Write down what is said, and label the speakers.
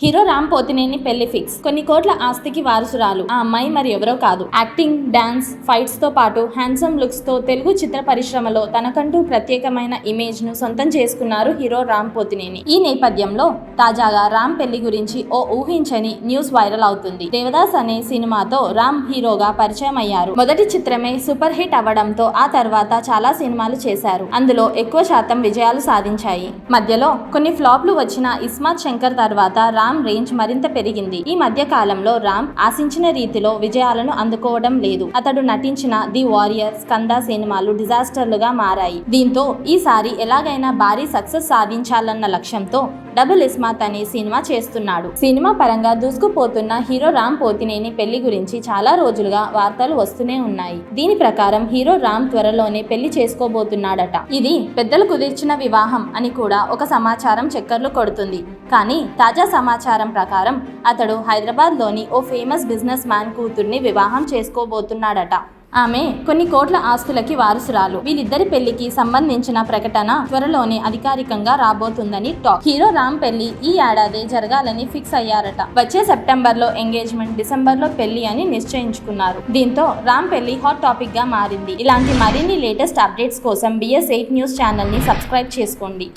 Speaker 1: Hero Ram Pothineni పెళ్లి fix. కొన్ని కోట్ల ఆస్తికి వారసురాలు ఆ అమ్మాయి మరి ఎవరో కాదు. యాక్టింగ్, డాన్స్, ఫైట్స్ తో పాటు హ్యాండ్సమ్ లుక్స్ తో తెలుగు చిత్ర పరిశ్రమలో తనకంటూ ప్రత్యేకమైన ఇమేజ్ ను సొంతం చేసుకున్నారు హీరో రామ్ పోతినేని. ఈ నేపథ్యంలో తాజాగా రామ్ పెళ్లి గురించి ఓ ఊహించని న్యూస్ వైరల్ అవుతుంది. దేవదాస్ అనే సినిమాతో రామ్ హీరోగా పరిచయం అయ్యారు. మొదటి చిత్రమే సూపర్ హిట్ అవ్వడంతో ఆ తర్వాత చాలా సినిమాలు చేశారు. అందులో ఎక్కువ శాతం విజయాలు సాధించాయి. మధ్యలో కొన్ని ఫ్లాప్లు వచ్చిన ఇస్మార్ట్ శంకర్ తర్వాత రామ్ రేంజ్ మరింత పెరిగింది. ఈ మధ్య కాలంలో రామ్ ఆశించిన రీతిలో విజయాలను అందుకోవడం లేదు. అతడు నటించిన ది వారియర్, స్కంద సినిమాలు డిజాస్టర్లుగా మారాయి. దీంతో ఈసారి ఎలాగైనా భారీ సక్సెస్ సాధించాలన్న లక్ష్యంతో డబుల్ ఇస్మార్ట్ అనే సినిమా చేస్తున్నాడు. సినిమా పరంగా దూసుకుపోతున్న హీరో రామ్ పోతినేని పెళ్లి గురించి చాలా రోజులుగా వార్తలు వస్తూనే ఉన్నాయి. దీని ప్రకారం హీరో రామ్ త్వరలోనే పెళ్లి చేసుకోబోతున్నాడట. ఇది పెద్దలు కుదిర్చిన వివాహం అని కూడా ఒక సమాచారం చక్కర్లు కొడుతుంది. కానీ తాజా సమాచారం ప్రకారం అతడు హైదరాబాద్ లోని ఓ ఫేమస్ బిజినెస్ మ్యాన్ కూతుర్ని వివాహం చేసుకోబోతున్నాడట. ఆమె కొన్ని కోట్ల ఆస్తులకి వారసురాలు. వీళ్ళిద్దరి పెళ్లికి సంబంధించిన ప్రకటన త్వరలోనే అధికారికంగా రాబోతుందని టాక్. హీరో రామ్ పెళ్లి ఈ ఏడాదే జరగాలని ఫిక్స్ అయ్యారట. వచ్చే సెప్టెంబర్ లో ఎంగేజ్మెంట్, డిసెంబర్ లో పెళ్లి అని నిశ్చయించుకున్నారు. దీంతో రామ్ పెళ్లి హాట్ టాపిక్ గా మారింది. ఇలాంటి మరిన్ని లేటెస్ట్ అప్డేట్స్ కోసం BS8 న్యూస్ ఛానల్ ని సబ్స్క్రైబ్ చేసుకోండి.